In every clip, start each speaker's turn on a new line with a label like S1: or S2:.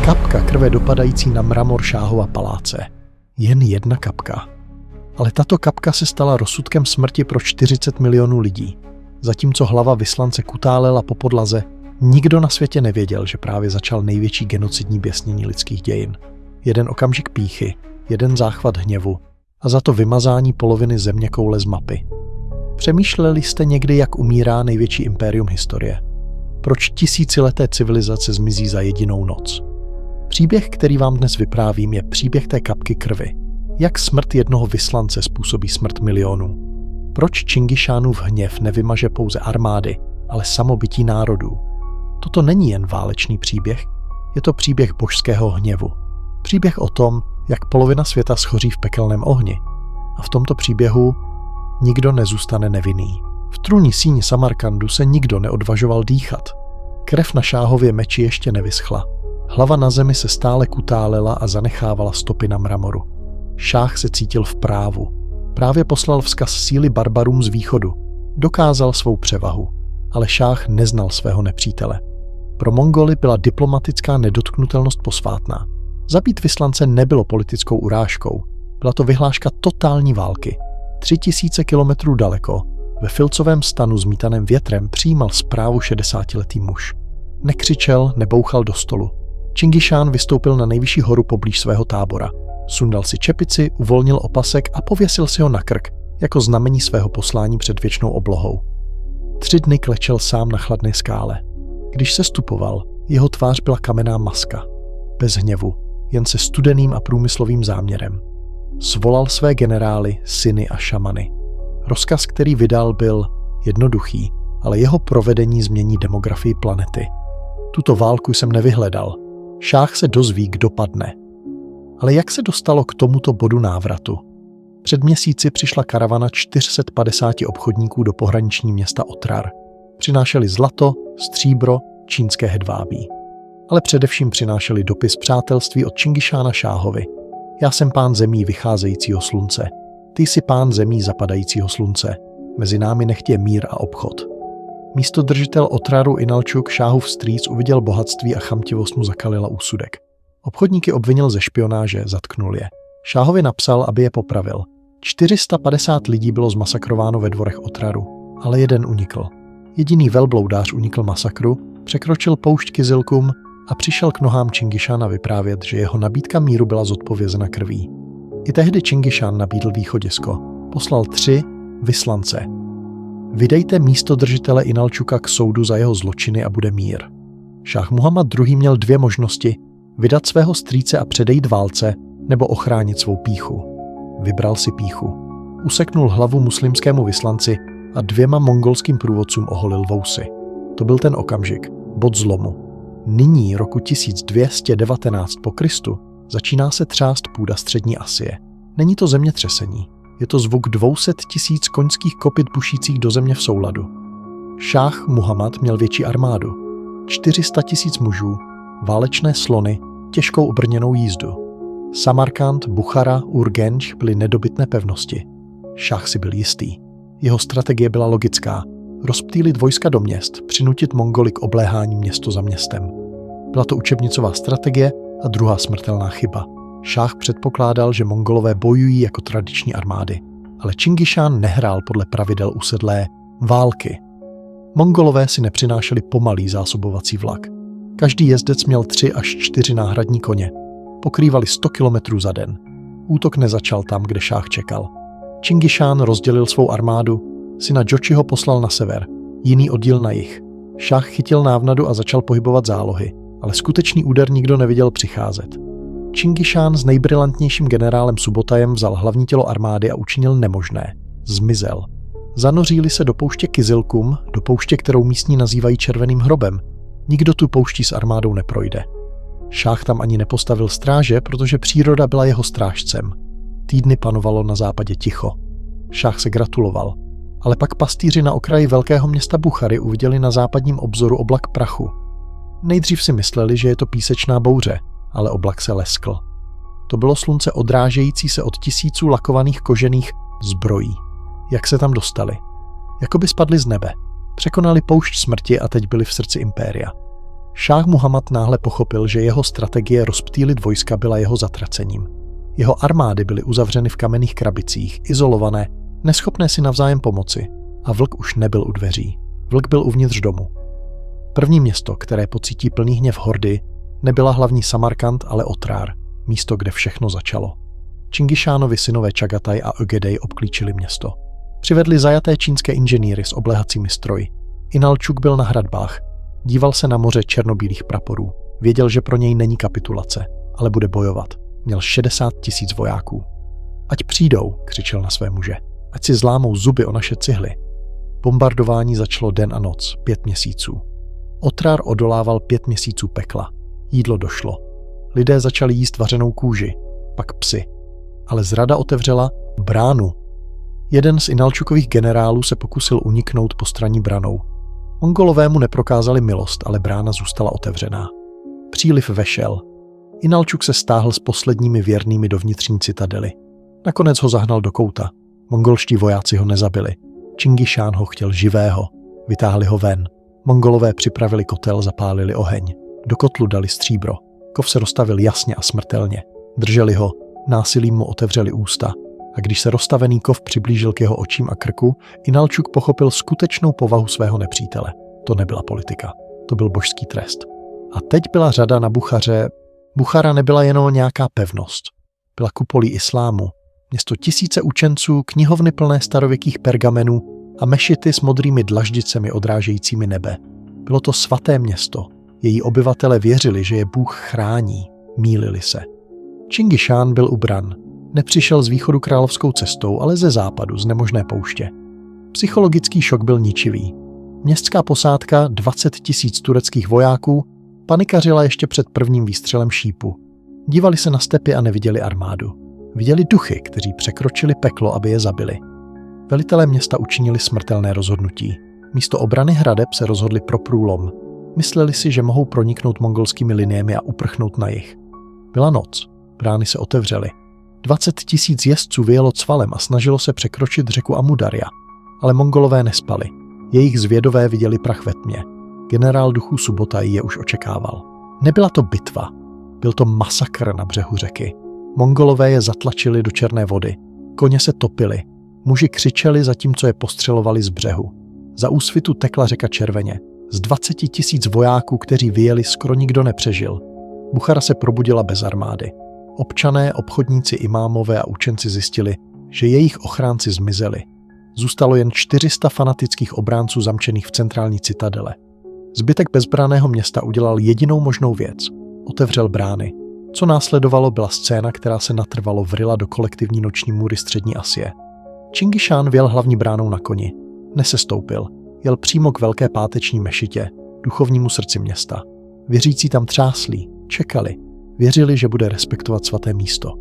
S1: Kapka krve dopadající na mramor Šáhova paláce. Jen jedna kapka. Ale tato kapka se stala rozsudkem smrti pro 40 milionů lidí. Zatímco hlava vyslance kutálela po podlaze, nikdo na světě nevěděl, že právě začal největší genocidní běsnění lidských dějin. Jeden okamžik pýchy, jeden záchvat hněvu a za to vymazání poloviny zeměkoule z mapy. Přemýšleli jste někdy, jak umírá největší impérium historie? Proč tisícileté civilizace zmizí za jedinou noc? Příběh, který vám dnes vyprávím, je příběh té kapky krvi. Jak smrt jednoho vyslance způsobí smrt milionů? Proč Čingišánův hněv nevymaže pouze armády, ale samobytí národů? Toto není jen válečný příběh, je to příběh božského hněvu. Příběh o tom, jak polovina světa schoří v pekelném ohni. A v tomto příběhu nikdo nezůstane nevinný. V trůní síni Samarkandu se nikdo neodvažoval dýchat. Krev na Šáhově meči ještě nevyschla. Hlava na zemi se stále kutálela a zanechávala stopy na mramoru. Šáh se cítil v právu. Právě poslal vzkaz síly barbarům z východu. Dokázal svou převahu. Ale Šáh neznal svého nepřítele. Pro Mongoly byla diplomatická nedotknutelnost posvátná. Zabít vyslance nebylo politickou urážkou. Byla to vyhláška totální války. 3000 kilometrů daleko, ve filcovém stanu zmítaném větrem přijímal zprávu 60letý muž. Nekřičel, nebouchal do stolu. Čingišán vystoupil na nejvyšší horu poblíž svého tábora. Sundal si čepici, uvolnil opasek a pověsil si ho na krk, jako znamení svého poslání před věčnou oblohou. 3 dny klečel sám na chladné skále. Když se stupoval, jeho tvář byla kamenná maska. Bez hněvu, jen se studeným a průmyslovým záměrem. Svolal své generály, syny a šamany. Rozkaz, který vydal, byl jednoduchý, ale jeho provedení změní demografii planety. Tuto válku jsem nevyhledal. Šáh se dozví, kdo padne. Ale jak se dostalo k tomuto bodu návratu? Před měsíci přišla karavana 450 obchodníků do pohraniční města Otrar. Přinášeli zlato, stříbro, čínské hedvábí. Ale především přinášeli dopis přátelství od Čingišána Šáhovi. Já jsem pán zemí vycházejícího slunce. Ty jsi pán zemí zapadajícího slunce. Mezi námi nechtě mír a obchod. Místodržitel Otraru Inalčuk Šáhův strýc uviděl bohatství a chamtivost mu zakalila úsudek. Obchodníky obvinil ze špionáže, zatknul je. Šáhovi napsal, aby je popravil. 450 lidí bylo zmasakrováno ve dvorech Otraru, ale jeden unikl. Jediný velbloudář unikl masakru, překročil poušť Kyzilkum a přišel k nohám Čingišána vyprávět, že jeho nabídka míru byla zodpovězena krví. I tehdy Čingišán nabídl východisko. Poslal 3 vyslance. Vydejte místodržitele Inalčuka k soudu za jeho zločiny a bude mír. Šáh Muhammad II. Měl 2 možnosti: vydat svého strýce a předejít válce, nebo ochránit svou pýchu. Vybral si pýchu. Useknul hlavu muslimskému vyslanci a 2 mongolským průvodcům oholil vousy. To byl ten okamžik, bod zlomu. Nyní, roku 1219 po Kristu, začíná se třást půda střední Asie. Není to zemětřesení, je to zvuk 200 000 koňských kopyt bušících do země v souladu. Šáh Muhammad měl větší armádu, 400 000 mužů, válečné slony, těžkou obrněnou jízdu. Samarkand, Buchara, Urgenč byly nedobytné pevnosti. Šáh si byl jistý. Jeho strategie byla logická. Rozptýlit vojska do měst, přinutit Mongoly k obléhání město za městem. Byla to učebnicová strategie a druhá smrtelná chyba. Šáh předpokládal, že Mongolové bojují jako tradiční armády, ale Čingišán nehrál podle pravidel usedlé války. Mongolové si nepřinášeli pomalý zásobovací vlak. Každý jezdec měl 3 až 4 náhradní koně. Pokrývali 100 kilometrů za den. Útok nezačal tam, kde Šáh čekal. Čingišán rozdělil svou armádu, syna Džočiho poslal na sever, jiný oddíl na jih. Šáh chytil návnadu a začal pohybovat zálohy, ale skutečný úder nikdo neviděl přicházet. Čingišán s nejbrilantnějším generálem Subotajem vzal hlavní tělo armády a učinil nemožné. Zmizel. Zanořili se do pouště Kyzilkum, do pouště, kterou místní nazývají Červeným hrobem. Nikdo tu pouští s armádou neprojde. Šáh tam ani nepostavil stráže, protože příroda byla jeho strážcem. Týdny panovalo na západě ticho. Šáh se gratuloval. Ale pak pastýři na okraji velkého města Buchary uviděli na západním obzoru oblak prachu. Nejdřív si mysleli, že je to písečná bouře, ale oblak se leskl. To bylo slunce odrážející se od tisíců lakovaných kožených zbrojí. Jak se tam dostali? Jakoby spadli z nebe. Překonali poušť smrti a teď byli v srdci impéria. Šáh Muhammad náhle pochopil, že jeho strategie rozptýlit vojska byla jeho zatracením. Jeho armády byly uzavřeny v kamenných krabicích, izolované, neschopné si navzájem pomoci, a vlk už nebyl u dveří. Vlk byl uvnitř domu. První město, které pocítí plný hněv hordy, nebyla hlavní Samarkand, ale Otrár, místo, kde všechno začalo. Čingišánovi synové Čagataj a Ögedej obklíčili město. Přivedli zajaté čínské inženýry s obléhacími stroji. Inalčuk byl na hradbách. Díval se na moře černobílých praporů. Věděl, že pro něj není kapitulace, ale bude bojovat. Měl 60 000 vojáků. Ať přijdou, křičel na své muže. Ať si zlámou zuby o naše cihly. Bombardování začalo den a noc, 5 měsíců. Otrár odolával 5 měsíců pekla. Jídlo došlo. Lidé začali jíst vařenou kůži, pak psy. Ale zrada otevřela bránu. Jeden z Inalčukových generálů se pokusil uniknout postranní branou. Mongolové mu neprokázali milost, ale brána zůstala otevřená. Příliv vešel. Inalčuk se stáhl s posledními věrnými do vnitřní citadely. Nakonec ho zahnal do kouta. Mongolští vojáci ho nezabili. Čingišán ho chtěl živého. Vytáhli ho ven. Mongolové připravili kotel, zapálili oheň. Do kotlu dali stříbro. Kov se rozstavil jasně a smrtelně. Drželi ho, násilím mu otevřeli ústa. A když se rozstavený kov přiblížil k jeho očím a krku, Inalčuk pochopil skutečnou povahu svého nepřítele. To nebyla politika. To byl božský trest. A teď byla řada na Buchaře. Buchara nebyla jenom nějaká pevnost. Byla kupolí islámu. Město tisíce učenců, knihovny plné starověkých pergamenů a mešity s modrými dlaždicemi odrážejícími nebe. Bylo to svaté město. Její obyvatele věřili, že je Bůh chrání. Mýlili se. Čingišán byl u bran. Nepřišel z východu královskou cestou, ale ze západu, z nemožné pouště. Psychologický šok byl ničivý. Městská posádka, 20 000 tureckých vojáků, panikařila ještě před prvním výstřelem šípu. Dívali se na stepy a neviděli armádu. Viděli duchy, kteří překročili peklo, aby je zabili. Velitelé města učinili smrtelné rozhodnutí. Místo obrany hradeb se rozhodli pro průlom. Mysleli si, že mohou proniknout mongolskými liniemi a uprchnout na jih. Byla noc. Brány se otevřely. 20 000 jezdců vyjelo cvalem a snažilo se překročit řeku Amudarja. Ale Mongolové nespali. Jejich zvědové viděli prach ve tmě. Generál duchů Subotaj je už očekával. Nebyla to bitva. Byl to masakr na břehu řeky. Mongolové je zatlačili do černé vody. Koně se topili. Muži křičeli, zatímco je postřelovali z břehu. Za úsvitu tekla řeka červeně. Z 20 000 vojáků, kteří vyjeli, skoro nikdo nepřežil. Buchara se probudila bez armády. Občané, obchodníci, imámové a učenci zjistili, že jejich ochránci zmizeli. Zůstalo jen 400 fanatických obránců zamčených v centrální citadele. Zbytek bezbranného města udělal jedinou možnou věc. Otevřel brány. Co následovalo, byla scéna, která se natrvalo vryla do kolektivní noční můry střední Asie. Čingišán vjel hlavní bránou na koni. Nesestoupil. Jel přímo k velké páteční mešitě, duchovnímu srdci města. Věřící tam třáslí, čekali. Věřili, že bude respektovat svaté místo.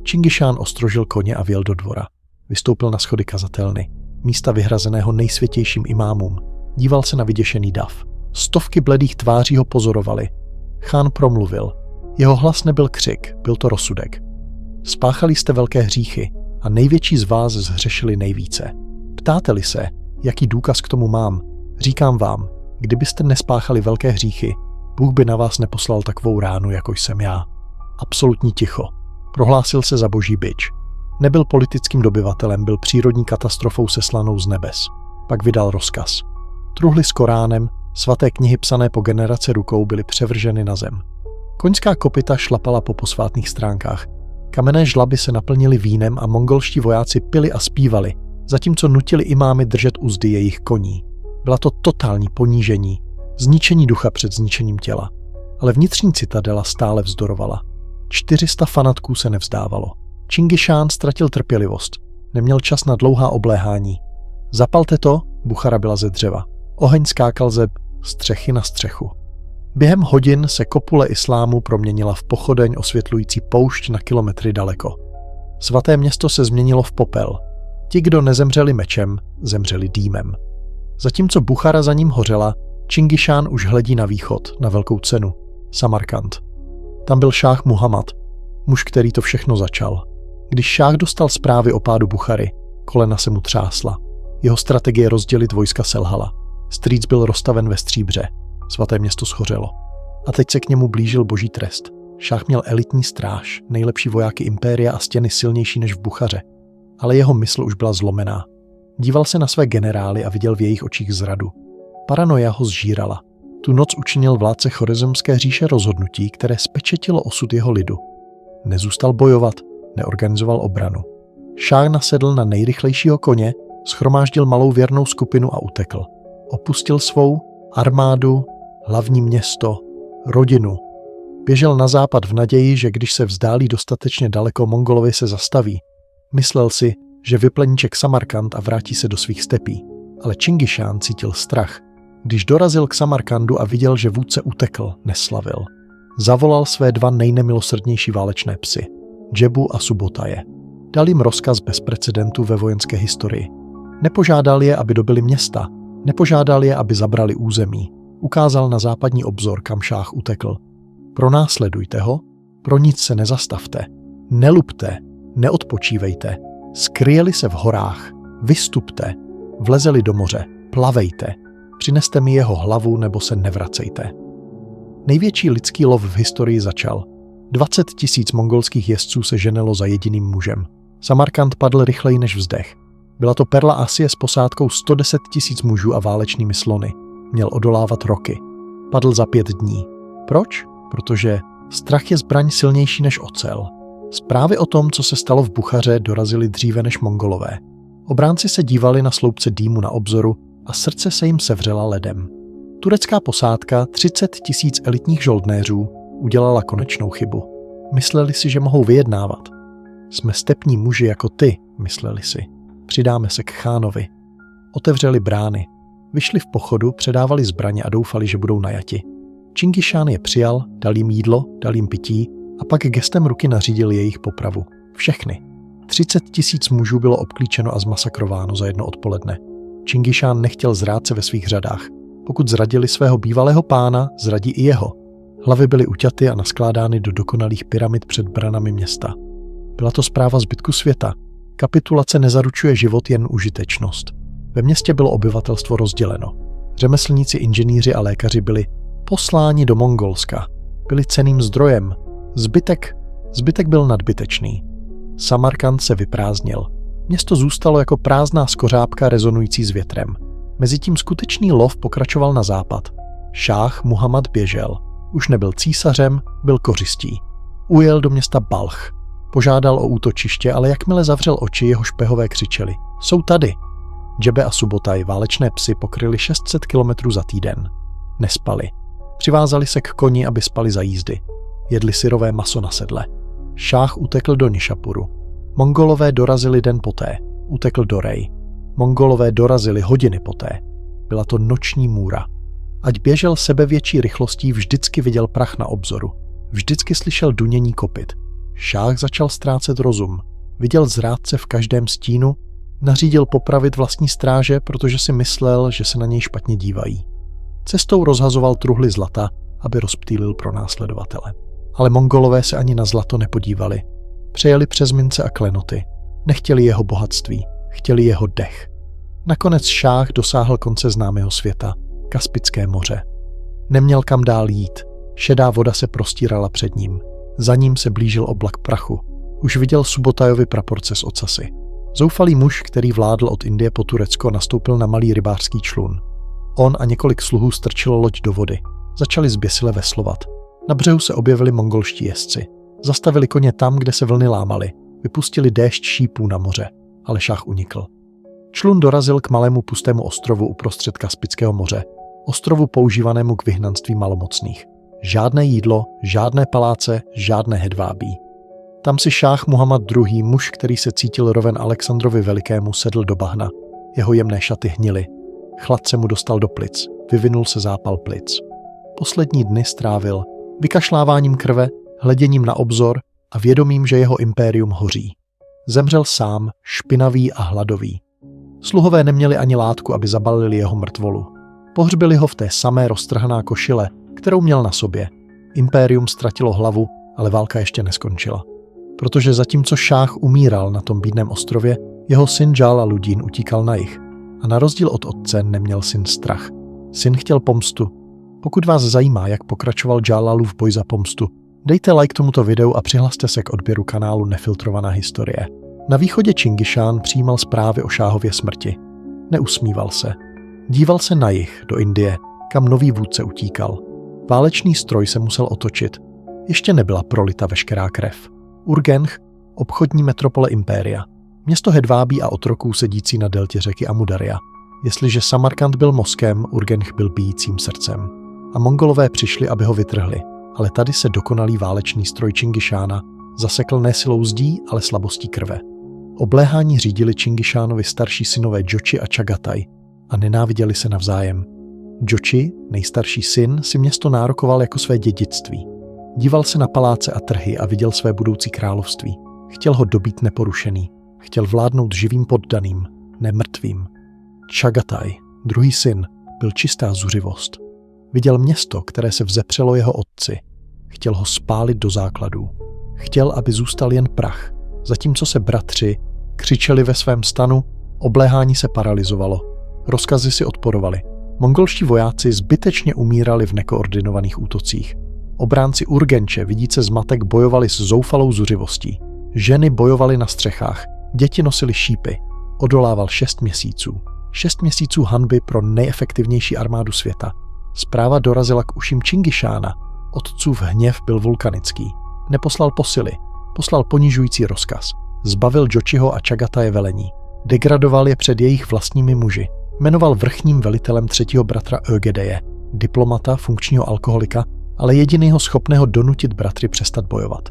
S1: Čingišán ostrožil koně a vjel do dvora. Vystoupil na schody kazatelny, místa vyhrazeného nejsvětějším imámům. Díval se na vyděšený dav. Stovky bledých tváří ho pozorovali. Chán promluvil. Jeho hlas nebyl křik, byl to rozsudek. Spáchali jste velké hříchy a největší z vás zhřešili nejvíce. Ptáte-li se, jaký důkaz k tomu mám? Říkám vám, kdybyste nespáchali velké hříchy, Bůh by na vás neposlal takovou ránu, jako jsem já. Absolutní ticho. Prohlásil se za boží bič. Nebyl politickým dobyvatelem, byl přírodní katastrofou seslanou z nebes. Pak vydal rozkaz. Truhly s Koránem, svaté knihy psané po generace rukou, byly převrženy na zem. Koňská kopyta šlapala po posvátných stránkách. Kamenné žlaby se naplnily vínem a mongolští vojáci pili a zpívali, zatímco nutili imámy držet uzdy jejich koní. Byla to totální ponížení, zničení ducha před zničením těla. Ale vnitřní citadela stále vzdorovala. 400 fanatků se nevzdávalo. Čingišán ztratil trpělivost. Neměl čas na dlouhá obléhání. Zapalte to, Buchara byla ze dřeva. Oheň skákal ze střechy na střechu. Během hodin se kopule islámu proměnila v pochodeň osvětlující poušť na kilometry daleko. Svaté město se změnilo v popel. Ti, kdo nezemřeli mečem, zemřeli dýmem. Zatímco Buchara za ním hořela, Čingišán už hledí na východ, na velkou cenu, Samarkand. Tam byl šáh Muhammad, muž, který to všechno začal. Když šáh dostal zprávy o pádu Buchary, kolena se mu třásla. Jeho strategie rozdělit vojska selhala. Strýc byl rozstaven ve stříbře. Svaté město schořelo. A teď se k němu blížil boží trest. Šáh měl elitní stráž, nejlepší vojáky impéria a stěny silnější než v Buchaře. Ale jeho mysl už byla zlomená. Díval se na své generály a viděl v jejich očích zradu. Paranoia ho zžírala. Tu noc učinil vládce Chorizmské říše rozhodnutí, které spečetilo osud jeho lidu. Nezůstal bojovat, neorganizoval obranu. Šáh nasedl na nejrychlejšího koně, shromáždil malou věrnou skupinu a utekl. Opustil svou armádu, hlavní město, rodinu. Běžel na západ v naději, že když se vzdálí dostatečně daleko, Mongolovi se zastaví. Myslel si, že vyplníček Samarkand a vrátí se do svých stepí. Ale Čingišán cítil strach. Když dorazil k Samarkandu a viděl, že vůdce utekl, neslavil. Zavolal své 2 nejnemilosrdnější válečné psy, Džebu a Subotaje. Dal jim rozkaz bez precedentu ve vojenské historii. Nepožádal je, aby dobyli města. Nepožádal je, aby zabrali území. Ukázal na západní obzor, kam Šáh utekl. Pronásledujte ho, pro nic se nezastavte. Nelupte, neodpočívejte. Skryjeli se v horách, vystupte. Vlezeli do moře, plavejte. Přineste mi jeho hlavu nebo se nevracejte. Největší lidský lov v historii začal. 20 000 mongolských jezdců se ženelo za jediným mužem. Samarkand padl rychleji než vzdech. Byla to perla Asie s posádkou 110 000 mužů a válečnými slony. Měl odolávat roky. Padl za 5 dní. Proč? Protože strach je zbraň silnější než ocel. Zprávy o tom, co se stalo v Buchaře, dorazily dříve než Mongolové. Obránci se dívali na sloupce dýmu na obzoru a srdce se jim sevřela ledem. Turecká posádka 30 000 elitních žoldnéřů udělala konečnou chybu. Mysleli si, že mohou vyjednávat. Jsme stepní muži jako ty, mysleli si. Přidáme se k chánovi. Otevřeli brány. Vyšli v pochodu, předávali zbraně a doufali, že budou najati. Čingišán je přijal, dal jim jídlo, dal jim pití a pak gestem ruky nařídil jejich popravu. Všechny. 30 000 mužů bylo obklíčeno a zmasakrováno za jedno odpoledne. Čingišán nechtěl zrádce ve svých řadách. Pokud zradili svého bývalého pána, zradí i jeho. Hlavy byly uťaty a naskládány do dokonalých pyramid před branami města. Byla to zpráva zbytku světa. Kapitulace nezaručuje život, jen užitečnost. Ve městě bylo obyvatelstvo rozděleno. Řemeslníci, inženýři a lékaři byli posláni do Mongolska. Byli cenným zdrojem. Zbytek byl nadbytečný. Samarkand se vyprázdnil. Město zůstalo jako prázdná skořápka rezonující s větrem. Mezitím skutečný lov pokračoval na západ. Šáh Muhammad běžel. Už nebyl císařem, byl kořistí. Ujel do města Balch. Požádal o útočiště, ale jakmile zavřel oči, jeho špehové křičeli. Jsou tady! Džebe a Subotaj, válečné psy, pokryli 600 kilometrů za týden. Nespali. Přivázali se k koni, aby spali za jízdy. Jedli syrové maso na sedle. Šáh utekl do Nišapuru. Mongolové dorazili den poté. Utekl do Rej. Mongolové dorazili hodiny poté. Byla to noční můra. Ať běžel sebevětší rychlostí, vždycky viděl prach na obzoru. Vždycky slyšel dunění kopyt. Šáh začal ztrácet rozum. Viděl zrádce v každém stínu, nařídil popravit vlastní stráže, protože si myslel, že se na něj špatně dívají. Cestou rozhazoval truhly zlata, aby rozptýlil pronásledovatele. Ale Mongolové se ani na zlato nepodívali. Přejeli přes mince a klenoty. Nechtěli jeho bohatství, chtěli jeho dech. Nakonec Šáh dosáhl konce známého světa, Kaspické moře. Neměl kam dál jít. Šedá voda se prostírala před ním. Za ním se blížil oblak prachu. Už viděl Subotajovi praporce z ocasy. Zoufalý muž, který vládl od Indie po Turecko, nastoupil na malý rybářský člun. On a několik sluhů strčilo loď do vody. Začali zběsile veslovat. Na břehu se objevili mongolští jezdci. Zastavili koně tam, kde se vlny lámaly. Vypustili déšť šípů na moře, ale Šáh unikl. Člun dorazil k malému pustému ostrovu uprostřed Kaspického moře. Ostrovu používanému k vyhnanství malomocných. Žádné jídlo, žádné paláce, žádné hedvábí. Tam si Šáh Muhammad II., muž, který se cítil roven Alexandrovi Velikému, sedl do bahna. Jeho jemné šaty hnily. Chlad se mu dostal do plic. Vyvinul se zápal plic. Poslední dny strávil vykašláváním krve, hleděním na obzor a vědomím, že jeho impérium hoří. Zemřel sám, špinavý a hladový. Sluhové neměli ani látku, aby zabalili jeho mrtvolu. Pohřbili ho v té samé roztrhaná košile, kterou měl na sobě. Impérium ztratilo hlavu, ale válka ještě neskončila. Protože zatímco Šáh umíral na tom bídném ostrově, jeho syn Džálaludín utíkal na jih. A na rozdíl od otce neměl syn strach. Syn chtěl pomstu. Pokud vás zajímá, jak pokračoval Džálalův boj za pomstu, dejte like tomuto videu a přihlaste se k odběru kanálu Nefiltrovaná historie. Na východě Čingišán přijímal zprávy o šáhově smrti. Neusmíval se. Díval se na jih, do Indie, kam nový vůdce utíkal. Válečný stroj se musel otočit. Ještě nebyla prolita veškerá krev. Urgench, obchodní metropole impéria. Město hedvábí a otroků sedící na deltě řeky Amudarja. Jestliže Samarkand byl mozkem, Urgench byl bijícím srdcem. A Mongolové přišli, aby ho vytrhli. Ale tady se dokonalý válečný stroj Čingišána zasekl ne silou zdí, ale slabostí krve. Obléhání řídili Čingišánovi starší synové Džoči a Čagataj a nenáviděli se navzájem. Džoči, nejstarší syn, si město nárokoval jako své dědictví. Díval se na paláce a trhy a viděl své budoucí království. Chtěl ho dobít neporušený. Chtěl vládnout živým poddaným, ne mrtvým. Čagataj, druhý syn, byl čistá zuřivost. Viděl město, které se vzepřelo jeho otci. Chtěl ho spálit do základů. Chtěl, aby zůstal jen prach, zatímco se bratři křičeli ve svém stanu, obléhání se paralyzovalo. Rozkazy si odporovali. Mongolští vojáci zbytečně umírali v nekoordinovaných útocích. Obránci Urgenče, vidíce zmatek, bojovali s zoufalou zuřivostí. Ženy bojovaly na střechách, děti nosily šípy. Odolával 6 měsíců. 6 měsíců hanby pro nejefektivnější armádu světa. Zpráva dorazila k uším Čingišána. Otcův hněv byl vulkanický. Neposlal posily, poslal ponižující rozkaz. Zbavil Džočiho a Čagataje velení. Degradoval je před jejich vlastními muži. Jmenoval vrchním velitelem třetího bratra Ögedeje, diplomata, funkčního alkoholika, ale jedinýho schopného donutit bratry přestat bojovat.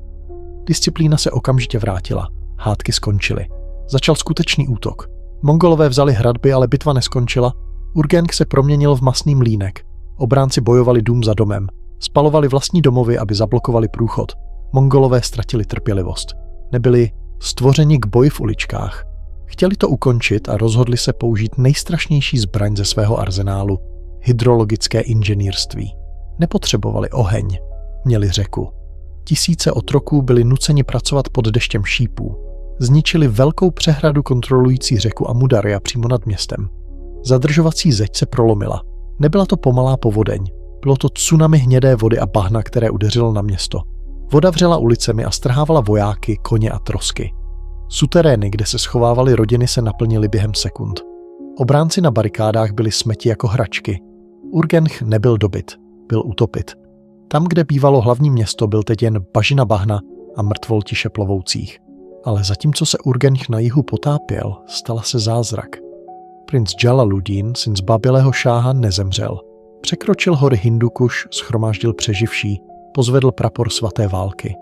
S1: Disciplína se okamžitě vrátila. Hádky skončily. Začal skutečný útok. Mongolové vzali hradby, ale bitva neskončila. Urgench se proměnil v masný mlýnek. Obránci bojovali dům za domem. Spalovali vlastní domovy, aby zablokovali průchod. Mongolové ztratili trpělivost. Nebyli stvořeni k boji v uličkách. Chtěli to ukončit a rozhodli se použít nejstrašnější zbraň ze svého arzenálu – hydrologické inženýrství. Nepotřebovali oheň, měli řeku. Tisíce otroků byli nuceni pracovat pod deštěm šípů. Zničili velkou přehradu kontrolující řeku Amudarja přímo nad městem. Zadržovací zeď se prolomila. Nebyla to pomalá povodeň. Bylo to tsunami hnědé vody a bahna, které udeřilo na město. Voda vřela ulicemi a strhávala vojáky, koně a trosky. Suterény, kde se schovávaly rodiny, se naplnily během sekund. Obránci na barikádách byli smeti jako hračky. Urgench nebyl dobyt, byl utopit. Tam, kde bývalo hlavní město, byl teď jen bažina bahna a mrtvol tiše plovoucích. Ale zatímco se Urgench na jihu potápěl, stala se zázrak. Princ Džalaluddín, syn zbabělého šáha, nezemřel. Překročil hory Hindukuš, shromáždil přeživší, pozvedl prapor svaté války.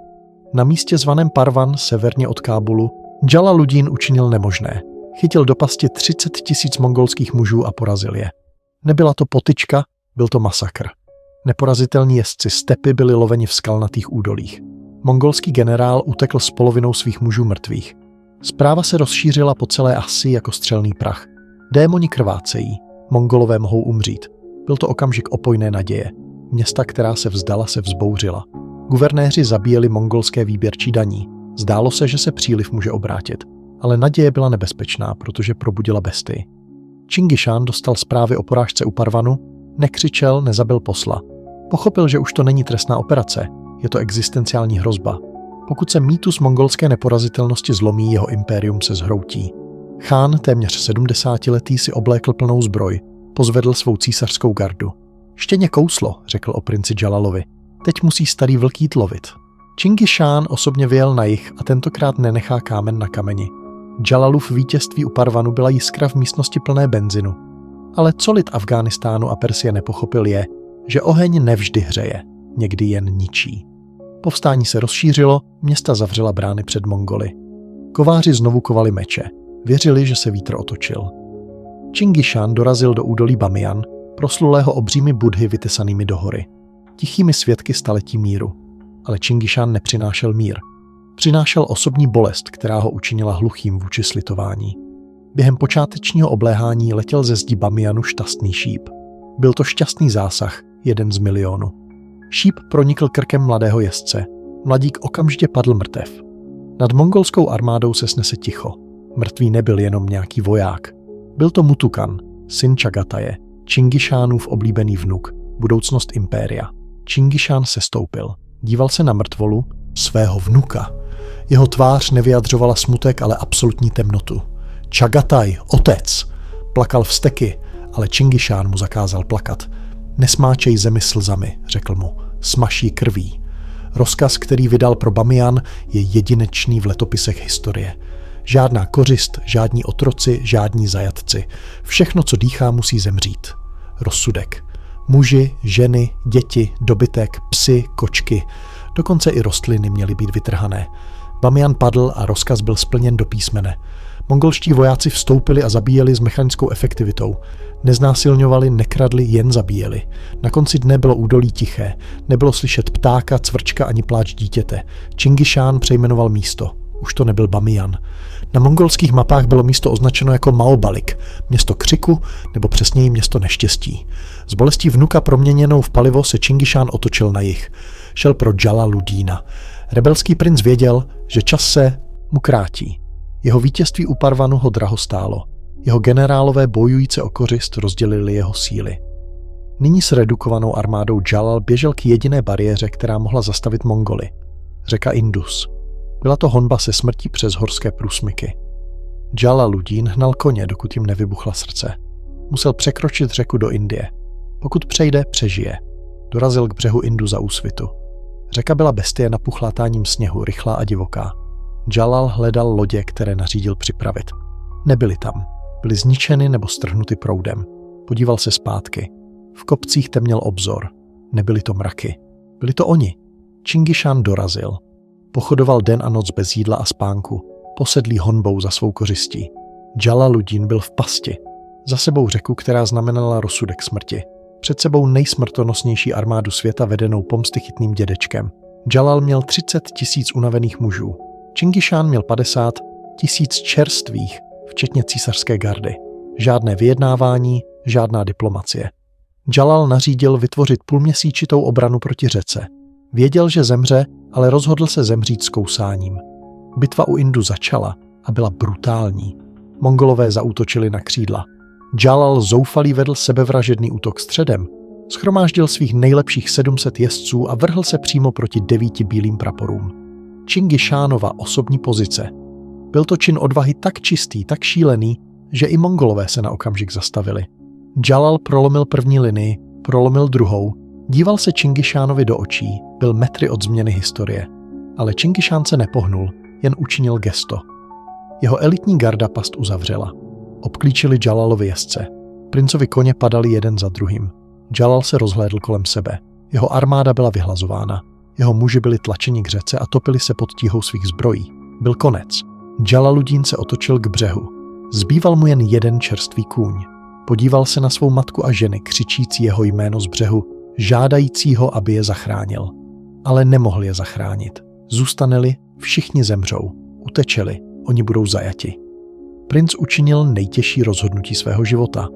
S1: Na místě zvaném Parvan, severně od Kábulu, Džalaluddín učinil nemožné. Chytil do pasti 30 000 mongolských mužů a porazil je. Nebyla to potyčka, byl to masakr. Neporazitelní jezdci stepy byli loveni v skalnatých údolích. Mongolský generál utekl s polovinou svých mužů mrtvých. Zpráva se rozšířila po celé Asii jako střelný prach. Démoni krvácejí, Mongolové mohou umřít. Byl to okamžik opojné naděje. Města, která se vzdala, se vzbouřila. Guvernéři zabíjeli mongolské výběrčí daní. Zdálo se, že se příliv může obrátit. Ale naděje byla nebezpečná, protože probudila bestii. Čingišán dostal zprávy o porážce u Parvanu, nekřičel, nezabil posla. Pochopil, že už to není trestná operace, je to existenciální hrozba. Pokud se mýtus mongolské neporazitelnosti zlomí, jeho impérium se zhroutí. Chán, téměř 70letý, si oblékl plnou zbroj, pozvedl svou císařskou gardu. Štěně kouslo, řekl o princi Džalalovi. Teď musí starý vlk jít lovit. Čingišán osobně vyjel na jih a tentokrát nenechá kámen na kameni. Džalalův vítězství u Parvanu byla jiskra v místnosti plné benzinu. Ale co lid Afghánistánu a Persie nepochopil je, že oheň nevždy hřeje, někdy jen ničí. Povstání se rozšířilo, města zavřela brány před Mongoly. Kováři znovu kovali meče, věřili, že se vítr otočil. Čingišán dorazil do údolí Bamiyan, proslulého obřími Budhy vytesanými do hory. Tichými svědky staletí míru. Ale Čingišán nepřinášel mír. Přinášel osobní bolest, která ho učinila hluchým vůči slitování. Během počátečního obléhání letěl ze zdi Bamiyanu šťastný šíp. Byl to šťastný zásah, 1 z milionu. Šíp pronikl krkem mladého jezdce. Mladík okamžitě padl mrtev. Nad mongolskou armádou se snese ticho. Mrtvý nebyl jenom nějaký voják. Byl to Mutukan, syn Čagataje, Čingišánův oblíbený vnuk, budoucnost impéria. Čingišán sestoupil. Díval se na mrtvolu svého vnuka. Jeho tvář nevyjadřovala smutek, ale absolutní temnotu. Čagataj, otec! Plakal vzteky, ale Čingišán mu zakázal plakat. Nesmáčej zemi slzami, řekl mu. Smaž ji krví. Rozkaz, který vydal pro Bamiyan, je jedinečný v letopisech historie. Žádná kořist, žádní otroci, žádní zajatci. Všechno, co dýchá, musí zemřít. Rozsudek. Muži, ženy, děti, dobytek, psy, kočky. Dokonce i rostliny měly být vytrhané. Bamiyan padl a rozkaz byl splněn do písmene. Mongolští vojáci vstoupili a zabíjeli s mechanickou efektivitou. Neznásilňovali, nekradli, jen zabíjeli. Na konci dne bylo údolí tiché. Nebylo slyšet ptáka, cvrčka ani pláč dítěte. Čingišán přejmenoval místo. Už to nebyl Bamiyan. Na mongolských mapách bylo místo označeno jako Maobalik, město křiku, nebo přesněji město neštěstí. S bolestí vnuka proměněnou v palivo se Čingišán otočil na jih. Šel pro Džalaludína. Rebelský princ věděl, že čas se mu krátí. Jeho vítězství u Parvanu ho draho stálo. Jeho generálové bojující o kořist rozdělili jeho síly. Nyní s redukovanou armádou Džalal běžel k jediné bariéře, která mohla zastavit Mongoly. Řeka Indus. Byla to honba se smrtí přes horské průsmyky. Džalaludín hnal koně, dokud jim nevybuchla srdce. Musel překročit řeku do Indie. Pokud přejde, přežije. Dorazil k břehu Indu za úsvitu. Řeka byla bestie napuchlá táním sněhu, rychlá a divoká. Džalal hledal lodě, které nařídil připravit. Nebyly tam. Byly zničeny nebo strhnuty proudem. Podíval se zpátky. V kopcích temněl obzor. Nebyly to mraky. Byli to oni. Čingišán dorazil. Pochodoval den a noc bez jídla a spánku. Posedlý honbou za svou kořistí. Džalaludín byl v pasti. Za sebou řeku, která znamenala rozsudek smrti. Před sebou nejsmrtonosnější armádu světa vedenou pomstychytným dědečkem. Džalal měl 30 000 unavených mužů. Čingišán měl 50 000 čerstvých, včetně císařské gardy. Žádné vyjednávání, žádná diplomacie. Džalal nařídil vytvořit půlměsíčitou obranu proti řece. Věděl, že zemře, ale rozhodl se zemřít s kousáním. Bitva u Indu začala a byla brutální. Mongolové zaútočili na křídla. Džalal zoufalý vedl sebevražedný útok středem. Shromáždil svých nejlepších 700 jezdců a vrhl se přímo proti 9 bílým praporům. Čingišánova osobní pozice. Byl to čin odvahy tak čistý, tak šílený, že i Mongolové se na okamžik zastavili. Džalal prolomil první linii, prolomil druhou, díval se Čingišánovi do očí, byl metry od změny historie. Ale Čingišán se nepohnul, jen učinil gesto. Jeho elitní garda past uzavřela. Obklíčili Džalalovi jezdce. Princovi koně padali jeden za druhým. Džalal se rozhlédl kolem sebe. Jeho armáda byla vyhlazována. Jeho muži byli tlačeni k řece a topili se pod tíhou svých zbrojí. Byl konec. Džalaludín se otočil k břehu. Zbýval mu jen jeden čerstvý kůň. Podíval se na svou matku a ženy, křičící jeho jméno z břehu, žádajícího, aby je zachránil. Ale nemohl je zachránit. Zůstane-li, všichni zemřou. Utečeli, oni budou zajati. Princ učinil nejtěžší rozhodnutí svého života.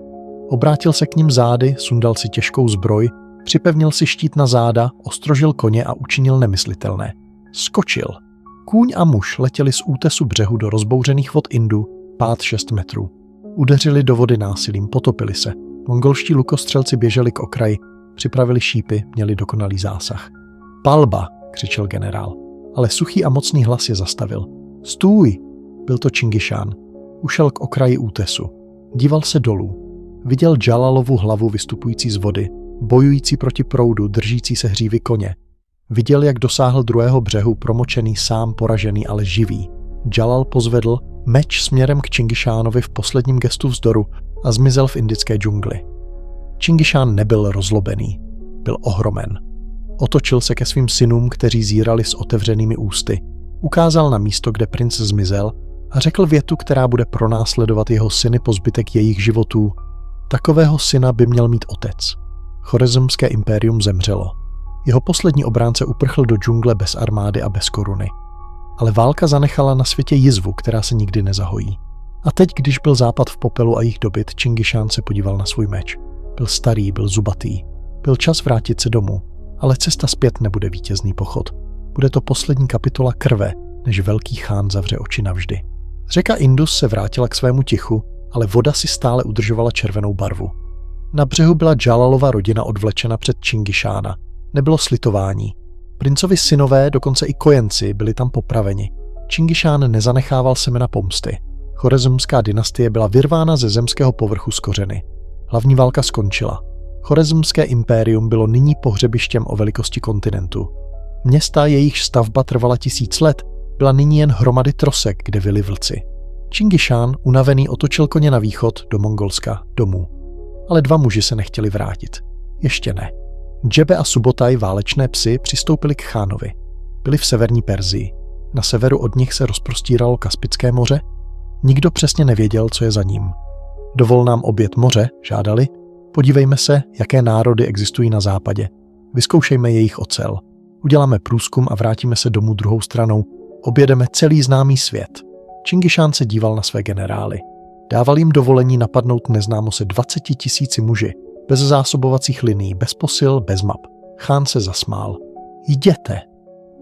S1: Obrátil se k nim zády, sundal si těžkou zbroj, připevnil si štít na záda, ostrožil koně a učinil nemyslitelné. Skočil. Kůň a muž letěli z útesu břehu do rozbouřených vod Indu, pád 6 metrů. Udeřili do vody násilím, potopili se. Mongolští lukostřelci běželi k okraji, připravili šípy, měli dokonalý zásah. Palba, křičel generál, ale suchý a mocný hlas je zastavil. Stůj! Byl to Čingišán. Ušel k okraji útesu. Díval se dolů. Viděl Džalalovu hlavu vystupující z vody, bojující proti proudu, držící se hřívy koně. Viděl, jak dosáhl druhého břehu, promočený, sám poražený, ale živý. Džalal pozvedl meč směrem k Čingišánovi v posledním gestu vzdoru a zmizel v indické džungli. Čingišán nebyl rozlobený, byl ohromen. Otočil se ke svým synům, kteří zírali s otevřenými ústy. Ukázal na místo, kde princ zmizel a řekl větu, která bude pronásledovat jeho syny po zbytek jejich životů. Takového syna by měl mít otec. Chorezmské impérium zemřelo. Jeho poslední obránce uprchl do džungle bez armády a bez koruny. Ale válka zanechala na světě jizvu, která se nikdy nezahojí. A teď, když byl západ v popelu a jich dobyt, Čingišán se podíval na svůj meč. Byl starý, byl zubatý. Byl čas vrátit se domů, ale cesta zpět nebude vítězný pochod. Bude to poslední kapitola krve, než velký chán zavře oči navždy. Řeka Indus se vrátila k svému tichu, ale voda si stále udržovala červenou barvu. Na břehu byla Džalalova rodina odvlečena před Čingišána. Nebylo slitování. Princovi synové, dokonce i kojenci, byli tam popraveni. Čingišán nezanechával semena pomsty. Chorezmská dynastie byla vyrvána ze zemského povrchu z kořeny. Hlavní válka skončila. Chorezmské impérium bylo nyní pohřebištěm o velikosti kontinentu. Města, jejichž stavba trvala 1000 let, byla nyní jen hromady trosek, kde vyli vlci. Čingišán, unavený, otočil koně na východ, do Mongolska, domů. Ale 2 muži se nechtěli vrátit. Ještě ne. Džebe a Subotaj, válečné psy, přistoupili k chánovi. Byli v severní Persii. Na severu od nich se rozprostíralo Kaspické moře. Nikdo přesně nevěděl, co je za ním. Dovol nám obět moře, žádali. Podívejme se, jaké národy existují na západě. Vyzkoušejme jejich ocel. Uděláme průzkum a vrátíme se domů druhou stranou. Objedeme celý známý svět. Čingišán se díval na své generály. Dával jim dovolení napadnout neznámo se 20 000 muži. Bez zásobovacích linií, bez posil, bez map. Chán se zasmál. Jděte!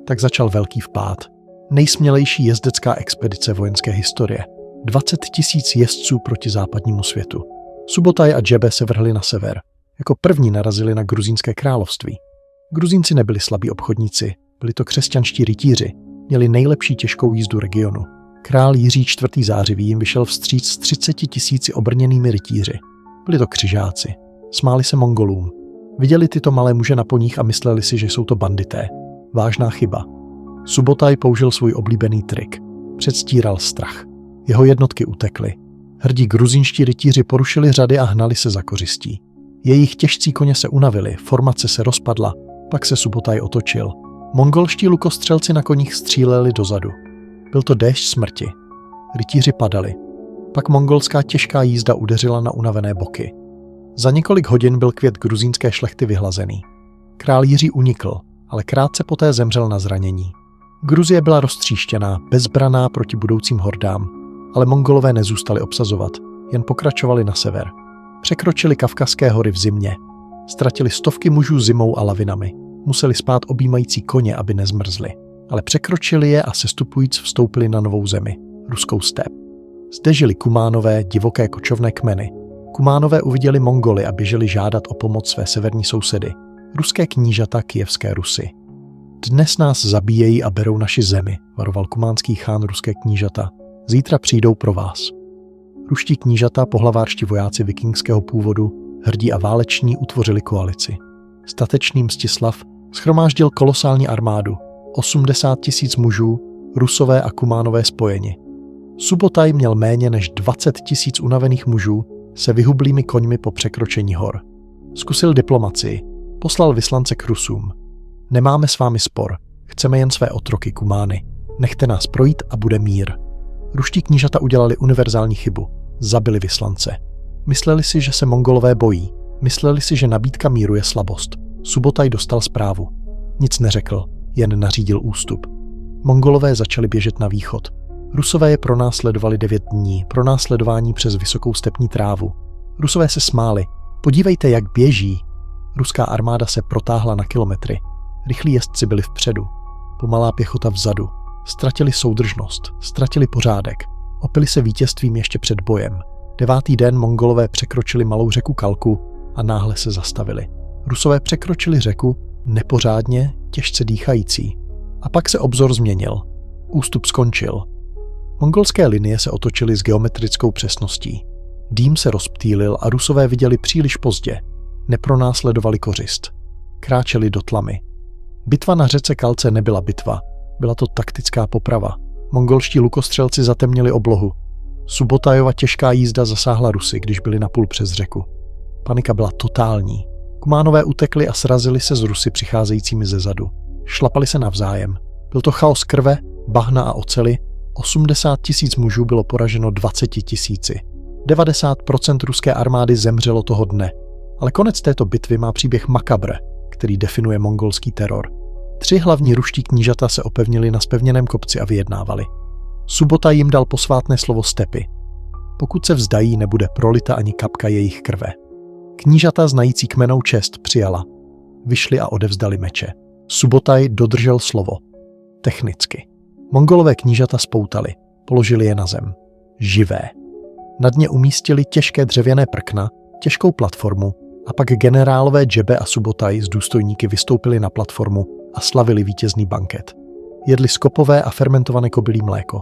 S1: Tak začal velký vpád. Nejsmělejší jezdecká expedice vojenské historie. 20 000 jezdců proti západnímu světu. Subotaj a Džebe se vrhli na sever. Jako první narazili na gruzínské království. Gruzínci nebyli slabí obchodníci, byli to křesťanští rytíři, měli nejlepší těžkou jízdu regionu. Král Jiří IV. Zářivý jim vyšel vstříc s 30 000 obrněnými rytíři. Byli to křižáci. Smáli se Mongolům. Viděli tyto malé muže na poních a mysleli si, že jsou to bandité. Vážná chyba. Subotaj použil svůj oblíbený trik. Předstíral strach. Jeho jednotky utekly. Hrdí gruzínští rytíři porušili řady a hnali se za kořistí. Jejich těžcí koně se unavili, formace se rozpadla, pak se Subotaj otočil. Mongolští lukostřelci na koních stříleli dozadu. Byl to déšť smrti. Rytíři padali. Pak mongolská těžká jízda udeřila na unavené boky. Za několik hodin byl květ gruzínské šlechty vyhlazený. Král Jiří unikl, ale krátce poté zemřel na zranění. Gruzie byla roztříštěná, bezbraná proti budoucím hordám, ale Mongolové nezůstali obsazovat, jen pokračovali na sever. Překročili Kavkazské hory v zimě. Ztratili stovky mužů zimou a lavinami. Museli spát objímající koně, aby nezmrzli. Ale překročili je a sestupujíc vstoupili na novou zemi, ruskou step. Zde žili Kumánové, divoké kočovné kmeny. Kumánové uviděli Mongoly a běželi žádat o pomoc své severní sousedy, ruské knížata Kyjevské Rusy. Dnes nás zabíjejí a berou naši zemi, varoval kumánský chán ruské knížata. Zítra přijdou pro vás. Ruští knížata, pohlavárští vojáci vikingského původu, hrdí a váleční, utvořili koalici. Statečný Mstislav shromáždil kolosální armádu, 80 000 mužů, Rusové a Kumánové spojeni. Subotaj měl méně než 20 000 unavených mužů se vyhublými koňmi po překročení hor. Zkusil diplomacii, poslal vyslance k Rusům. Nemáme s vámi spor, chceme jen své otroky Kumány. Nechte nás projít a bude mír. Ruští knížata udělali univerzální chybu. Zabili vyslance. Mysleli si, že se Mongolové bojí. Mysleli si, že nabídka míru je slabost. Subotaj dostal zprávu. Nic neřekl, jen nařídil ústup. Mongolové začali běžet na východ. Rusové je pronásledovali 9 dní, pronásledování přes vysokou stepní trávu. Rusové se smáli. Podívejte, jak běží. Ruská armáda se protáhla na kilometry. Rychlí jezdci byli vpředu. Pomalá pěchota vzadu. Ztratili soudržnost, ztratili pořádek. Opili se vítězstvím ještě před bojem. 9. den Mongolové překročili malou řeku Kalku a náhle se zastavili. Rusové překročili řeku, nepořádně, těžce dýchající. A pak se obzor změnil. Ústup skončil. Mongolské linie se otočily s geometrickou přesností. Dým se rozptýlil a Rusové viděli příliš pozdě. Nepronásledovali kořist. Kráčeli do tlamy. Bitva na řece Kalce nebyla bitva. Byla to taktická poprava. Mongolští lukostřelci zatemnili oblohu. Subotajova těžká jízda zasáhla Rusy, když byli napůl přes řeku. Panika byla totální. Kumánové utekli a srazili se s Rusy přicházejícími ze zadu. Šlapali se navzájem. Byl to chaos krve, bahna a oceli. 80 000 mužů bylo poraženo 20 000. 90% ruské armády zemřelo toho dne. Ale konec této bitvy má příběh makabr, který definuje mongolský teror. 3 hlavní ruští knížata se opevnili na zpevněném kopci a vyjednávali. Subotaj jim dal posvátné slovo stepy. Pokud se vzdají, nebude prolita ani kapka jejich krve. Knížata znající kmennou čest přijala. Vyšli a odevzdali meče. Subotaj dodržel slovo. Technicky. Mongolové knížata spoutali, položili je na zem. Živé. Na dně umístili těžké dřevěné prkna, těžkou platformu A pak generálové Džebe a Subotaj s důstojníky vystoupili na platformu a slavili vítězný banket. Jedli skopové a fermentované kobylí mléko.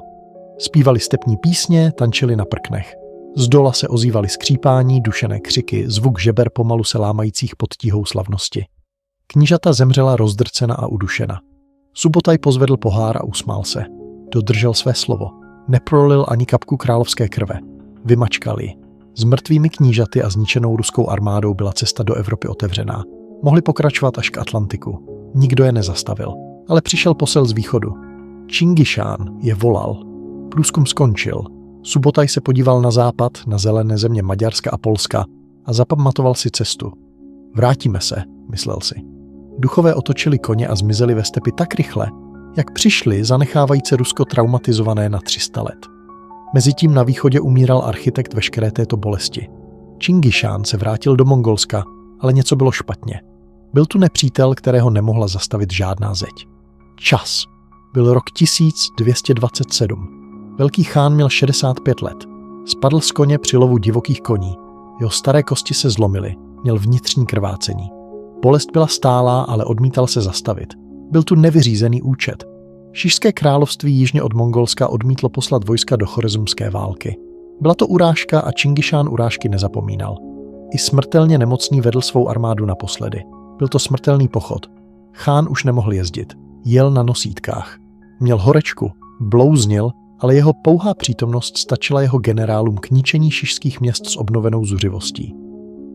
S1: Zpívali stepní písně, tančili na prknech. Zdola se ozývaly skřípání, dušené křiky, zvuk žeber pomalu se lámajících pod tíhou slavnosti. Knížata zemřela rozdrcena a udušena. Subotaj pozvedl pohár a usmál se. Dodržel své slovo. Neprolil ani kapku královské krve. Vymačkal ji. S mrtvými knížaty a zničenou ruskou armádou byla cesta do Evropy otevřená. Mohli pokračovat až k Atlantiku. Nikdo je nezastavil. Ale přišel posel z východu. Čingišán je volal. Průzkum skončil. Subotaj se podíval na západ, na zelené země Maďarska a Polska a zapamatoval si cestu. Vrátíme se, myslel si. Duchové otočili koně a zmizeli ve stepi tak rychle, jak přišli, zanechávajíce Rusko traumatizované na 300 let. Mezitím na východě umíral architekt veškeré této bolesti. Čingišán se vrátil do Mongolska, ale něco bylo špatně. Byl tu nepřítel, kterého nemohla zastavit žádná zeď. Čas. Byl rok 1227. Velký chán měl 65 let. Spadl z koně při lovu divokých koní. Jeho staré kosti se zlomily. Měl vnitřní krvácení. Bolest byla stálá, ale odmítal se zastavit. Byl tu nevyřízený účet. Šišské království jižně od Mongolska odmítlo poslat vojska do chorezmské války. Byla to urážka a Čingišán urážky nezapomínal. I smrtelně nemocný vedl svou armádu naposledy. Byl to smrtelný pochod. Chán už nemohl jezdit. Jel na nosítkách. Měl horečku, blouznil, ale jeho pouhá přítomnost stačila jeho generálům k ničení šišských měst s obnovenou zuřivostí.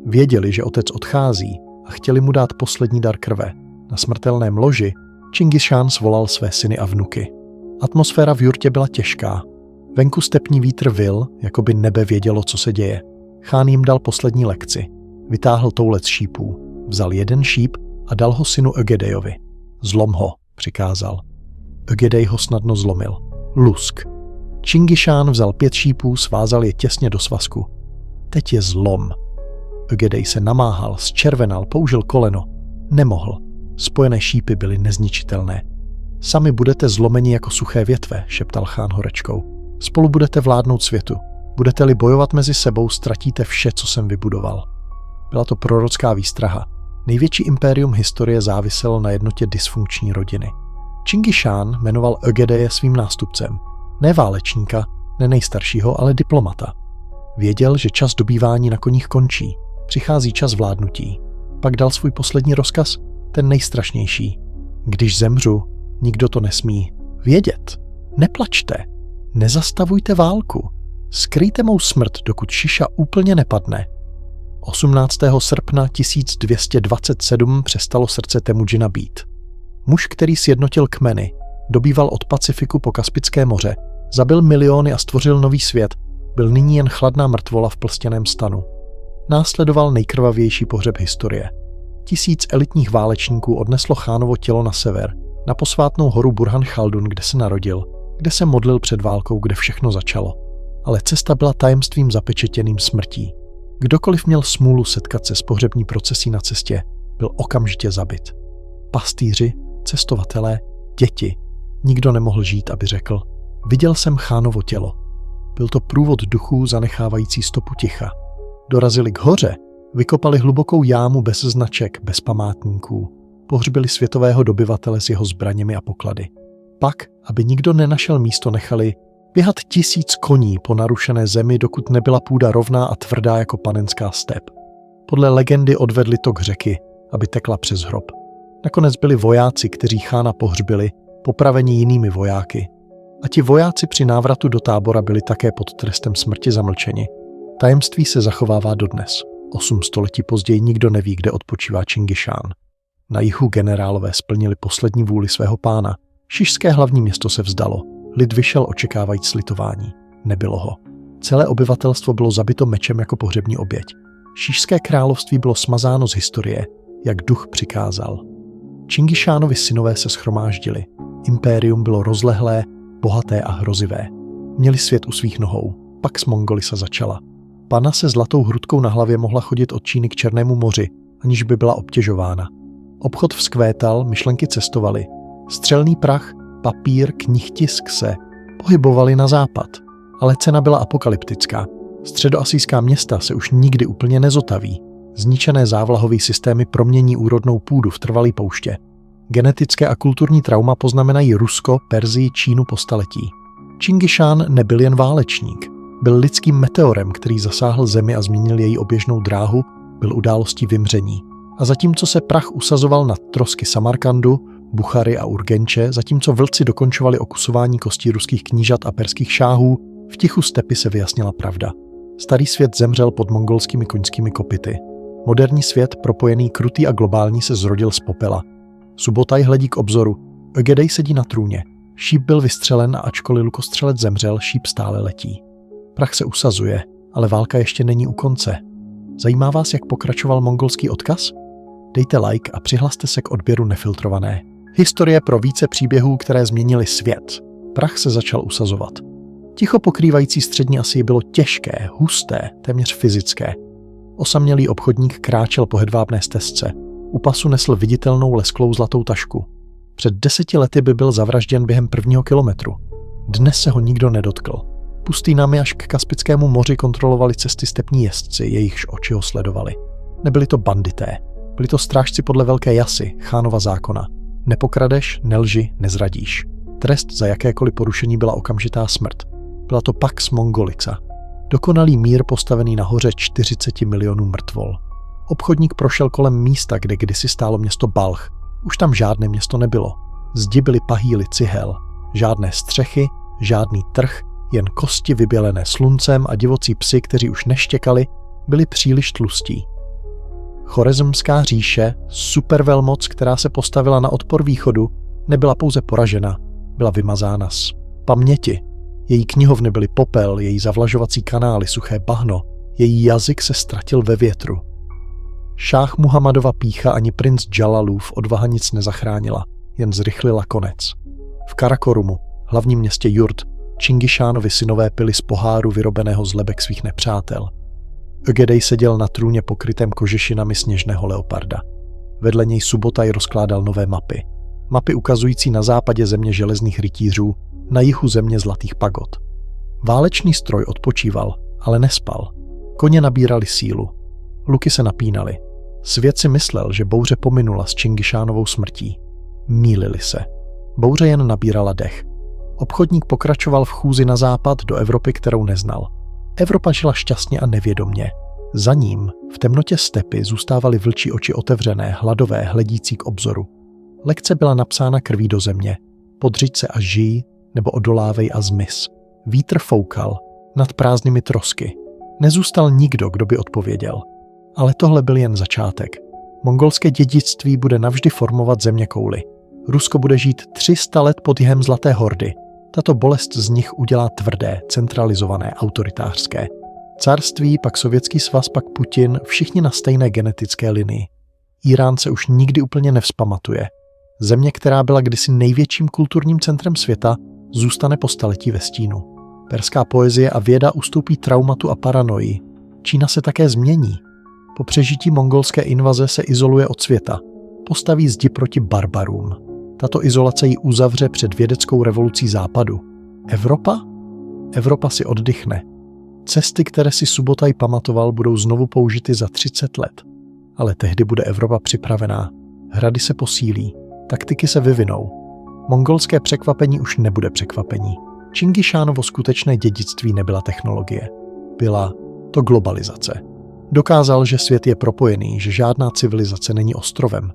S1: Věděli, že otec odchází a chtěli mu dát poslední dar krve. Na smrtelném loži Čingišán svolal své syny a vnuky. Atmosféra v jurtě byla těžká. Venku stepní vítr vil, jako by nebe vědělo, co se děje. Chán jim dal poslední lekci. Vytáhl toulec šípů. Vzal jeden šíp a dal ho synu Ögedejovi. Zlom ho, přikázal. Ögedej ho snadno zlomil. Lusk. Čingišán vzal 5 šípů, svázal je těsně do svazku. Teď je zlom. Ögedej se namáhal, zčervenal, použil koleno. Nemohl. Spojené šípy byly nezničitelné. Sami budete zlomeni jako suché větve, šeptal chán horečkou. Spolu budete vládnout světu. Budete-li bojovat mezi sebou, ztratíte vše, co jsem vybudoval. Byla to prorocká výstraha. Největší impérium historie záviselo na jednotě dysfunkční rodiny. Čingišán jmenoval Ögedeje svým nástupcem. Ne válečníka, ne nejstaršího, ale diplomata. Věděl, že čas dobývání na koních končí. Přichází čas vládnutí. Pak dal svůj poslední rozkaz, ten nejstrašnější. Když zemřu, nikdo to nesmí vědět. Neplačte. Nezastavujte válku. Skryjte mou smrt, dokud Šiša úplně nepadne. 18. srpna 1227 přestalo srdce Temudžina být. Muž, který sjednotil kmeny, dobýval od Pacifiku po Kaspické moře, zabil miliony a stvořil nový svět, byl nyní jen chladná mrtvola v plstěném stanu. Následoval nejkrvavější pohřeb historie. 1000 elitních válečníků odneslo chánovo tělo na sever, na posvátnou horu Burhan Chaldun, kde se narodil, kde se modlil před válkou, kde všechno začalo. Ale cesta byla tajemstvím zapečetěným smrtí. Kdokoliv měl smůlu setkat se s pohřební procesí na cestě, byl okamžitě zabit. Pastýři, cestovatelé, děti. Nikdo nemohl žít, aby řekl, viděl jsem chánovo tělo. Byl to průvod duchů zanechávající stopu ticha. Dorazili k hoře, vykopali hlubokou jámu bez značek, bez památníků. Pohřbili světového dobyvatele s jeho zbraněmi a poklady. Pak, aby nikdo nenašel místo, nechali běhat 1000 koní po narušené zemi, dokud nebyla půda rovná a tvrdá jako panenská step. Podle legendy odvedli tok řeky, aby tekla přes hrob. Nakonec byli vojáci, kteří chána pohřbili, popraveni jinými vojáky. A ti vojáci při návratu do tábora byli také pod trestem smrti zamlčeni. Tajemství se zachovává dodnes. 8 století později nikdo neví, kde odpočívá Čingišán. Na jihu generálové splnili poslední vůli svého pána. Šišské hlavní město se vzdalo. Lid vyšel očekávajíc slitování. Nebylo ho. Celé obyvatelstvo bylo zabito mečem jako pohřební oběť. Šišské království bylo smazáno z historie, jak duch přikázal. Čingišánovi synové se shromáždili. Impérium bylo rozlehlé, bohaté a hrozivé. Měli svět u svých nohou. Pak s Mongolisa začala. Pana se zlatou hrudkou na hlavě mohla chodit od Číny k Černému moři, aniž by byla obtěžována. Obchod vzkvétal, myšlenky cestovaly. Střelný prach, papír, knihtisk se pohybovaly na západ. Ale cena byla apokalyptická. Středoasijská města se už nikdy úplně nezotaví. Zničené závlahové systémy promění úrodnou půdu v trvalý pouště. Genetické a kulturní trauma poznamenají Rusko, Persii, Čínu po staletí. Čingišán nebyl jen válečník. Byl lidským meteorem, který zasáhl zemi a změnil její oběžnou dráhu, byl událostí vymření. A zatímco se prach usazoval na trosky Samarkandu, Buchary a Urgenče, zatímco vlci dokončovali okusování kostí ruských knížat a perských šáhů, v tichu stepy se vyjasnila pravda. Starý svět zemřel pod mongolskými koňskými kopyty. Moderní svět, propojený, krutý a globální, se zrodil z popela. Subotaj hledí k obzoru. Ögedej sedí na trůně. Šíp byl vystřelen a ačkoliv lukostřelec zemřel, šíp stále letí. Prach se usazuje, ale válka ještě není u konce. Zajímá vás, jak pokračoval mongolský odkaz? Dejte like a přihlaste se k odběru Nefiltrované. Historie pro více příběhů, které změnily svět. Prach se začal usazovat. Ticho pokrývající střední Asii bylo těžké, husté, téměř fyzické. Osamělý obchodník kráčel po hedvábné stezce. U pasu nesl viditelnou lesklou zlatou tašku. Před 10 lety by byl zavražděn během 1. kilometru. Dnes se ho nikdo nedotkl. Pustýnami až k Kaspickému moři kontrolovali cesty stepní jezdci, jejichž oči ho sledovali. Nebyli to bandité. Byli to strážci podle Velké Jasy, Chánova zákona. Nepokradeš, nelži, nezradíš. Trest za jakékoliv porušení byla okamžitá smrt. Byla to Pax Mongolica. Dokonalý mír postavený na hoře 40 milionů mrtvol. Obchodník prošel kolem místa, kde kdysi stálo město Balch. Už tam žádné město nebylo. Zdi byly pahýly cihel. Žádné střechy, žádný trh, jen kosti vybělené sluncem a divocí psi, kteří už neštěkali, byli příliš tlustí. Chorezmská říše, supervelmoc, která se postavila na odpor východu, nebyla pouze poražena, byla vymazána z paměti. Její knihovny byly popel, její zavlažovací kanály suché bahno, její jazyk se ztratil ve větru. Šáh Muhammadova pýcha ani princ Džalalův odvaha nic nezachránila, jen zrychlila konec. V Karakorumu, hlavním městě Jurt, Čingišánovi synové pili z poháru vyrobeného z lebek svých nepřátel. Ögedej seděl na trůně pokrytém kožešinami sněžného leoparda. Vedle něj Subotaj rozkládal nové mapy. Mapy ukazující na západě země železných rytířů, na jihu země zlatých pagod. Válečný stroj odpočíval, ale nespal. Koně nabírali sílu. Luky se napínaly. Svět si myslel, že bouře pominula s Čingišánovou smrtí. Mýlili se. Bouře jen nabírala dech. Obchodník pokračoval v chůzi na západ do Evropy, kterou neznal. Evropa žila šťastně a nevědomně. Za ním, v temnotě stepy, zůstávaly vlčí oči otevřené, hladové, hledící k obzoru. Lekce byla napsána krví do země. Podřiď se a žij, nebo odolávej a zmiz. Vítr foukal, nad prázdnými trosky. Nezůstal nikdo, kdo by odpověděl. Ale tohle byl jen začátek. Mongolské dědictví bude navždy formovat zeměkouli. Rusko bude žít 300 let pod jihem Zlaté hordy. Tato bolest z nich udělá tvrdé, centralizované, autoritářské. Carství, pak Sovětský svaz, pak Putin, všichni na stejné genetické linii. Írán se už nikdy úplně nevzpamatuje. Země, která byla kdysi největším kulturním centrem světa, zůstane po staletí ve stínu. Perská poezie a věda ustoupí traumatu a paranoii. Čína se také změní. Po přežití mongolské invaze se izoluje od světa. Postaví zdi proti barbarům. Tato izolace ji uzavře před vědeckou revolucí západu. Evropa? Evropa si oddychne. Cesty, které si Subotaj pamatoval, budou znovu použity za 30 let. Ale tehdy bude Evropa připravená. Hrady se posílí. Taktiky se vyvinou. Mongolské překvapení už nebude překvapení. Čingišánovo skutečné dědictví nebyla technologie. Byla to globalizace. Dokázal, že svět je propojený, že žádná civilizace není ostrovem.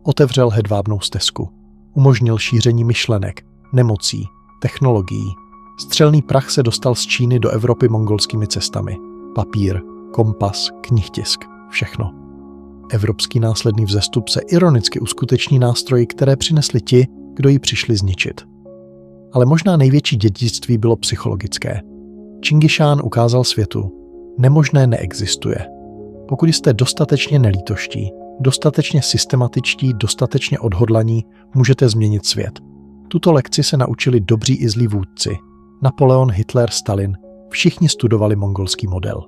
S1: Otevřel hedvábnou stezku. Umožnil šíření myšlenek, nemocí, technologií. Střelný prach se dostal z Číny do Evropy mongolskými cestami. Papír, kompas, knihtisk, všechno. Evropský následný vzestup se ironicky uskuteční nástroji, které přinesli ti, kdo ji přišli zničit. Ale možná největší dědictví bylo psychologické. Čingišán ukázal světu, nemožné neexistuje. Pokud jste dostatečně nelítoští, dostatečně systematičtí, dostatečně odhodlaní, můžete změnit svět. Tuto lekci se naučili dobří i zlí vůdci. Napoleon, Hitler, Stalin, všichni studovali mongolský model.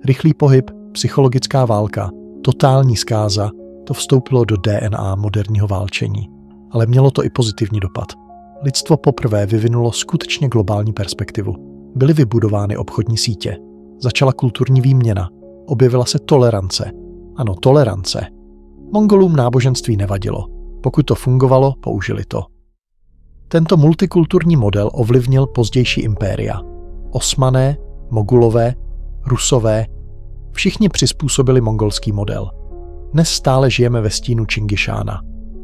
S1: Rychlý pohyb, psychologická válka, totální zkáza, to vstoupilo do DNA moderního válčení. Ale mělo to i pozitivní dopad. Lidstvo poprvé vyvinulo skutečně globální perspektivu. Byly vybudovány obchodní sítě. Začala kulturní výměna. Objevila se tolerance. Ano, tolerance. Mongolům náboženství nevadilo. Pokud to fungovalo, použili to. Tento multikulturní model ovlivnil pozdější impéria. Osmané, Mogulové, Rusové, všichni přizpůsobili mongolský model. Dnes stále žijeme ve stínu Čingišána.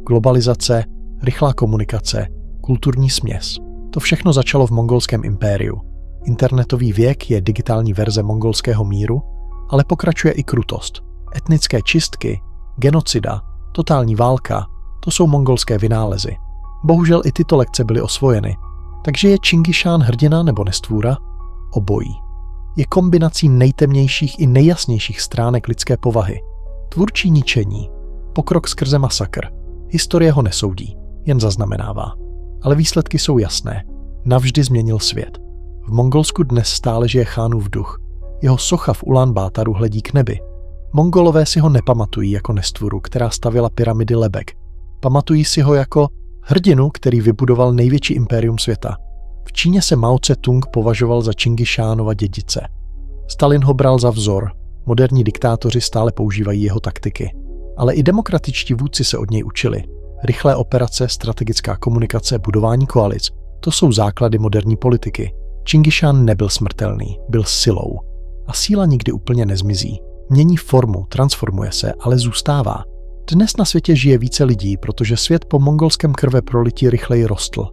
S1: Globalizace, rychlá komunikace, kulturní směs. To všechno začalo v mongolském impériu. Internetový věk je digitální verze mongolského míru, ale pokračuje i krutost. Etnické čistky, genocida, totální válka, to jsou mongolské vynálezy. Bohužel i tyto lekce byly osvojeny. Takže je Čingišán hrdina nebo nestvůra? Obojí. Je kombinací nejtemnějších i nejjasnějších stránek lidské povahy. Tvůrčí ničení, pokrok skrze masakr. Historie ho nesoudí, jen zaznamenává. Ale výsledky jsou jasné. Navždy změnil svět. V Mongolsku dnes stále žije Chánův duch. Jeho socha v Ulán Bátaru hledí k nebi. Mongolové si ho nepamatují jako nestvůru, která stavěla pyramidy Lebek. Pamatují si ho jako hrdinu, který vybudoval největší impérium světa. V Číně se Mao Tse-tung považoval za Čingišánova dědice. Stalin ho bral za vzor. Moderní diktátoři stále používají jeho taktiky. Ale i demokratičtí vůdci se od něj učili. Rychlé operace, strategická komunikace, budování koalic. To jsou základy moderní politiky. Čingišán nebyl smrtelný, byl silou. A síla nikdy úplně nezmizí. Mění formu, transformuje se, ale zůstává. Dnes na světě žije více lidí, protože svět po mongolském krveprolití rychleji rostl.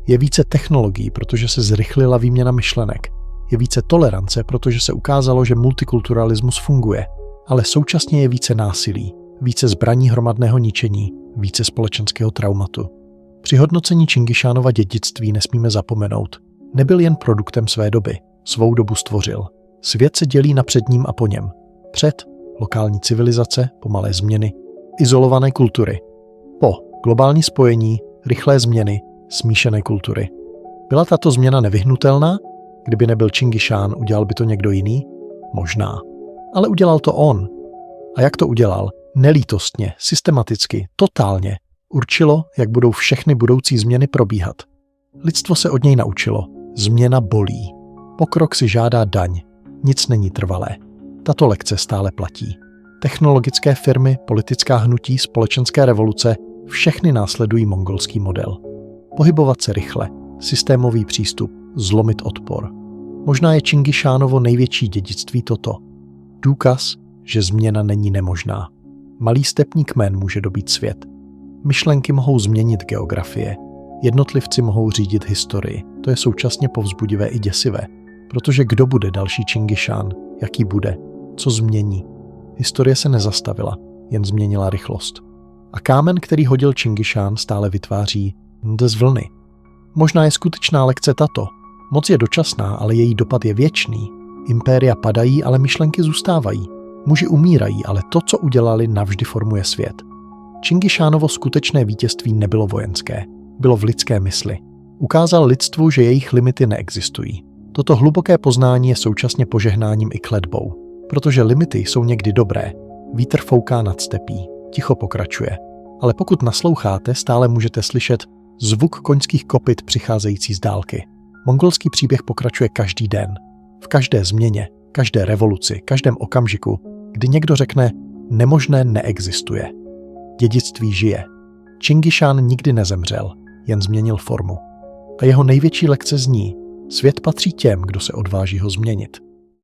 S1: Je více technologií, protože se zrychlila výměna myšlenek. Je více tolerance, protože se ukázalo, že multikulturalismus funguje. Ale současně je více násilí, více zbraní hromadného ničení, více společenského traumatu. Při hodnocení Čingišánova dědictví nesmíme zapomenout. Nebyl jen produktem své doby, svou dobu stvořil. Svět se dělí na před ním a po něm. Před lokální civilizace, pomalé změny, izolované kultury. Po globální spojení, rychlé změny, smíšené kultury. Byla tato změna nevyhnutelná? Kdyby nebyl Čingišán, udělal by to někdo jiný? Možná. Ale udělal to on. A jak to udělal? Nelítostně, systematicky, totálně. Určilo, jak budou všechny budoucí změny probíhat. Lidstvo se od něj naučilo. Změna bolí. Pokrok si žádá daň. Nic není trvalé. Tato lekce stále platí. Technologické firmy, politická hnutí, společenské revoluce, všechny následují mongolský model. Pohybovat se rychle, systémový přístup, zlomit odpor. Možná je Čingišánovo největší dědictví toto. Důkaz, že změna není nemožná. Malý stepní kmen může dobít svět. Myšlenky mohou změnit geografie. Jednotlivci mohou řídit historii. To je současně povzbudivé i děsivé. Protože kdo bude další Čingišán? Jaký bude? Co změní? Historie se nezastavila, jen změnila rychlost. A kámen, který hodil Čingišán, stále vytváří z vlny. Možná je skutečná lekce tato. Moc je dočasná, ale její dopad je věčný. Impéria padají, ale myšlenky zůstávají. Muži umírají, ale to, co udělali, navždy formuje svět. Čingišánovo skutečné vítězství nebylo vojenské. Bylo v lidské mysli. Ukázal lidstvu, že jejich limity neexistují. Toto hluboké poznání je současně požehnáním i kletbou. Protože limity jsou někdy dobré. Vítr fouká nad stepí, ticho pokračuje. Ale pokud nasloucháte, stále můžete slyšet zvuk koňských kopyt přicházející z dálky. Mongolský příběh pokračuje každý den. V každé změně, každé revoluci, každém okamžiku, kdy někdo řekne, nemožné neexistuje. Dědictví žije. Čingišán nikdy nezemřel, jen změnil formu. A jeho největší lekce zní, svět patří těm, kdo se odváží ho změnit.